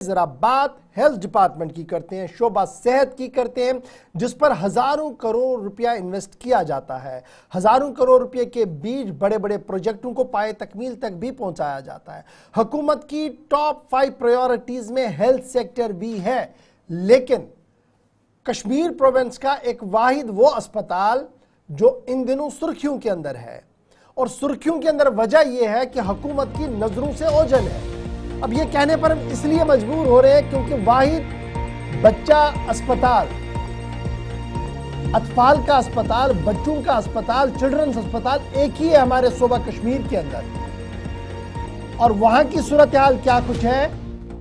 जरा बात health department की करते हैं, शोबा सेहत की करते हैं, जिस पर हजारों करोड़ रुपया इन्वेस्ट किया जाता है। हजारों करोड़ रुपए के बीच बड़े बड़े प्रोजेक्टों को पाए तकमील तक भी पहुंचाया जाता है। हुकूमत की टॉप 5 प्रायोरिटीज में हेल्थ सेक्टर भी है, लेकिन कश्मीर प्रोविंस का एक वाहिद वो अस्पताल जो इन दिनों सुर्खियों के अंदर है, और सुर्खियों के अंदर वजह यह है कि हुकूमत की नजरों से ओझल है। अब ये कहने पर हम इसलिए मजबूर हो रहे हैं क्योंकि वाहिद बच्चा अस्पताल, अतफाल का अस्पताल, बच्चों का अस्पताल, चिल्ड्रंस अस्पताल एक ही है हमारे सूबा कश्मीर के अंदर। और वहां की सूरत हाल क्या कुछ है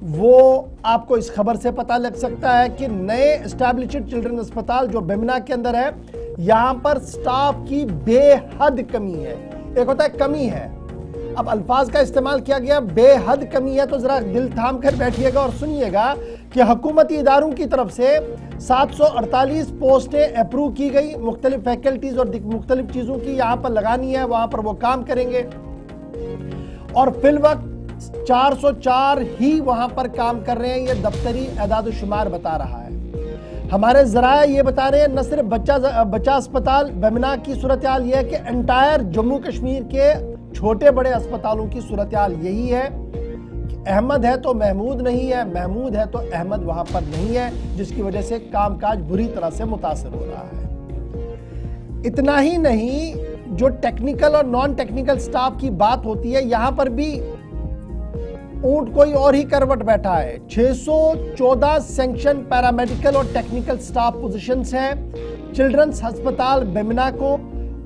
वो आपको इस खबर से पता लग सकता है कि नए एस्टैब्लिश्ड चिल्ड्रन अस्पताल जो बेमना के अंदर है, यहां पर स्टाफ की बेहद कमी है। एक होता है कमी है, अब अल्फाज का इस्तेमाल किया गया बेहद कमी है, तो जरा दिल थाम कर बैठिएगा और सुनिएगा कि हुकूमती इदारों की तरफ से 748 पोस्टें अप्रूव की गई। मुख्तलिफ फैकल्टीज और मुख्तलिफ चीजों की यहां पर लगानी है, वहां पर वो काम करेंगे। और फिल वक्त 404 ही वहां पर काम कर रहे हैं, ये दफ्तरी एदाद शुमार बता रहा है। हमारे जराया ये बता रहे हैं न सिर्फ बच्चा अस्पताल बेमना की सूरत हाल यह है कि एंटायर जम्मू कश्मीर के छोटे बड़े अस्पतालों की सूरत हाल यही है कि अहमद है तो महमूद नहीं है, महमूद है तो अहमद वहां पर नहीं है, जिसकी वजह से कामकाज बुरी तरह से मुतासर हो रहा है। इतना ही नहीं, जो टेक्निकल और नॉन टेक्निकल स्टाफ की बात होती है, यहां पर भी ऊंट कोई और ही करवट बैठा है। 614 सैंक्शन पैरामेडिकल और टेक्निकल स्टाफ पोजीशंस हैं चिल्ड्रंस अस्पताल बेमना को,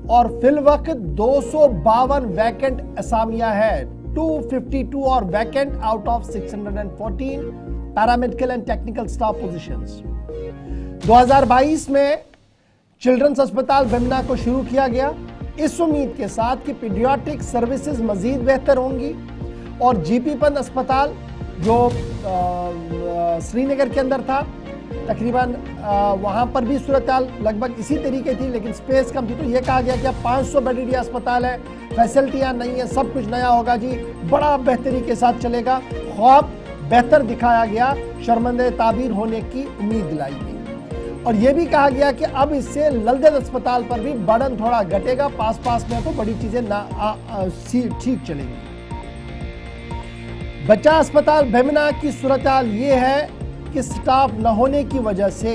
और फिल वक्त 252 वैकेंट असामियां है, 252 और vacant out of 614 paramedical and technical staff positions. 2022 में चिल्ड्रंस अस्पताल बेमना को शुरू किया गया इस उम्मीद के साथ कि पीडियाट्रिक सर्विसेज मजीद बेहतर होंगी, और जीपी पंत अस्पताल जो श्रीनगर के अंदर था, तकरीबन वहां पर भी सूरत हाल लगभग इसी तरीके थी, लेकिन स्पेस कम थी, तो यह कहा गया कि अब 500 बेडेड अस्पताल है, फैसिलिटियां नहीं है, सब कुछ नया होगा जी, बड़ा बेहतरी के साथ चलेगा। ख्वाब बेहतर दिखाया गया, शर्मंदे ताबीर होने की उम्मीद दिलाई गई। और यह भी कहा गया कि अब इससे ललदल अस्पताल पर भी बर्डन थोड़ा घटेगा, पास में तो बड़ी चीजें ठीक चलेंगी। बच्चा अस्पताल बेमना की सूरत हाल ये है कि स्टाफ न होने की वजह से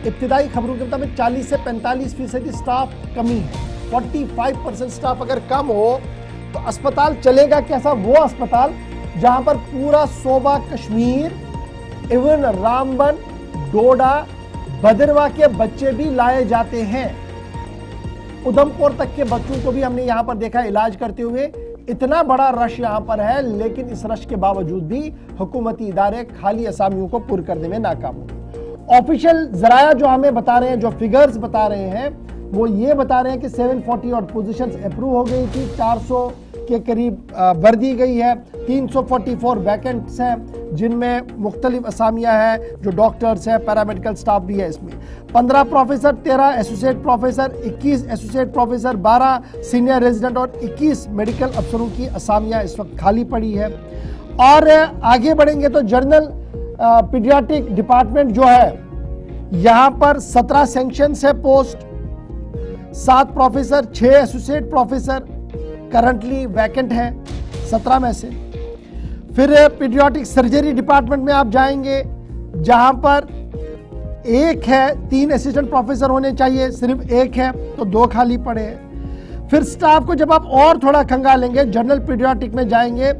इब्तिदाई खबरों के मुताबिक 40 से 45% स्टाफ कमी है। 45% स्टाफ अगर कम हो तो अस्पताल चलेगा कैसा? वो अस्पताल जहां पर पूरा सूबा कश्मीर, इवन रामबन, डोडा, भद्रवाह के बच्चे भी लाए जाते हैं। उधमपुर तक के बच्चों को भी हमने यहां पर देखा इलाज करते हुए। इतना बड़ा रश यहां पर है, लेकिन इस रश के बावजूद भी हुकूमती इदारे खाली असामियों को पूर्ण करने में नाकाम हो। ऑफिशियल जराया जो हमें बता रहे हैं, जो फिगर्स बता रहे हैं, वो ये बता रहे हैं कि 740 और पोजीशंस अप्रूव हो गई थी, 400 के करीब भर दी गई है, 344 वैकेंट्स हैं जिनमें मुख्तलिफ असामियां हैं, जो डॉक्टर्स हैं, पैरामेडिकल स्टाफ भी है इसमें। 15 professor, 13 associate professor, 21 associate professor, 12 senior resident और 21 मेडिकल अफसरों की असामियां इस वक्त खाली पड़ी है। और आगे बढ़ेंगे तो जनरल पीडियाट्रिक डिपार्टमेंट जो है, यहां पर 17 सैंक्शंस है post, 7 professor, 6 associate professor currently vacant है 17 में से। फिर पीडियाट्रिक सर्जरी डिपार्टमेंट में आप जाएंगे जहां पर 1 है, 3 असिस्टेंट प्रोफेसर होने चाहिए, सिर्फ 1 है, तो 2 खाली पड़े हैं। फिर स्टाफ को जब आप और थोड़ा खंगालेंगे, जनरल पीडियाट्रिक में जाएंगे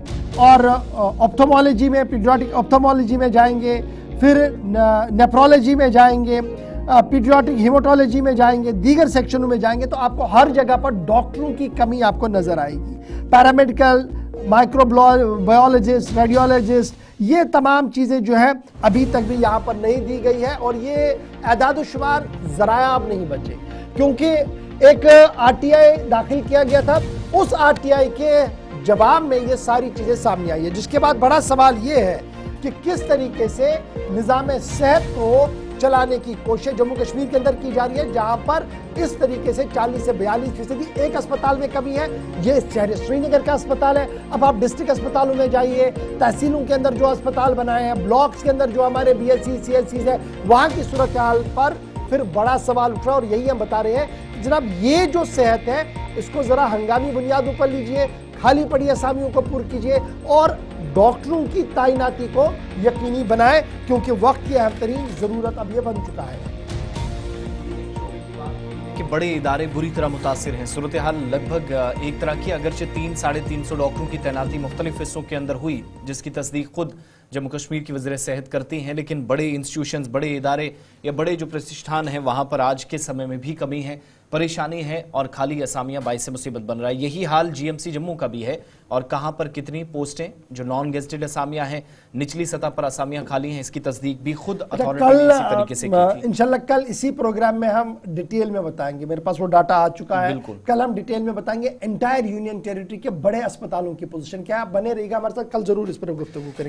और ऑप्थोमोलॉजी में, पीडियाट्रिक ऑप्थोमोलॉजी में जाएंगे, फिर नेफ्रोलॉजी में जाएंगे, पीडियाट्रिक हेमाटोलॉजी में जाएंगे, दीगर सेक्शनों में जाएंगे, तो आपको हर जगह पर डॉक्टरों की कमी आपको नजर आएगी। पैरामेडिकल, माइक्रोबायोलॉजिस्ट, रेडियोलॉजिस्ट, ये तमाम चीजें जो है अभी तक भी यहां पर नहीं दी गई है। और ये एदाद शुमार जराया अब नहीं बचे, क्योंकि एक आरटीआई दाखिल किया गया था, उस आरटीआई के जवाब में ये सारी चीजें सामने आई है, जिसके बाद बड़ा सवाल ये है कि किस तरीके से निज़ाम सेहत को चलाने की कोशिश जम्मू कश्मीर के अंदर की जा रही है, जहां पर इस तरीके से 40 से 42% एक अस्पताल में कमी है। ये शहर श्रीनगर का अस्पताल है। अब आप डिस्ट्रिक्ट अस्पतालों में जाइए, तहसीलों के अंदर जो अस्पताल बनाए हैं, ब्लॉक्स के अंदर जो हमारे BSc CSC है, वहां की सूरत हाल पर फिर बड़ा सवाल उठ रहा है। और यही हम बता रहे हैं कि जनाब ये जो सेहत है इसको जरा हंगामी बुनियादों पर लीजिए, खाली पड़ी असामियों को पूर्ण कीजिए और डॉक्टरों की तैनाती को यकीनी बनाएं, क्योंकि वक्त की अहम तरीन जरूरत अब यह बन चुका है कि बड़े इदारे बुरी तरह मुतासिर हैं। सूरत हाल लगभग एक तरह की, अगरचे 300-350 डॉक्टरों की तैनाती मुख्तलिफ हिस्सों के अंदर हुई, जिसकी तस्दीक खुद जम्मू कश्मीर की वज़ीर सेहत करती हैं, लेकिन बड़े इंस्टीट्यूशंस, बड़े इदारे या बड़े जो प्रतिष्ठान हैं वहाँ पर आज के समय में भी कमी है, परेशानी है और खाली असामियाँ बाइस मुसीबत बन रहा है। यही हाल GMC जम्मू का भी है। और कहाँ पर कितनी पोस्टें जो नॉन गेजेटेड असामियाँ हैं, निचली सतह पर असामियाँ खाली हैं, इसकी तस्दीक भी खुद अथॉरिटी ने इसी तरीके से की थी। इंशाल्लाह कल इसी प्रोग्राम में हम डिटेल में बताएंगे, मेरे पास वो डाटा आ चुका है। कल हम डिटेल में बताएंगे एंटायर यूनियन टेरिटरी के बड़े अस्पतालों की पोजीशन क्या है। बने रहिएगा हमारे साथ, कल जरूर इस पर गुफ्तगू करेंगे।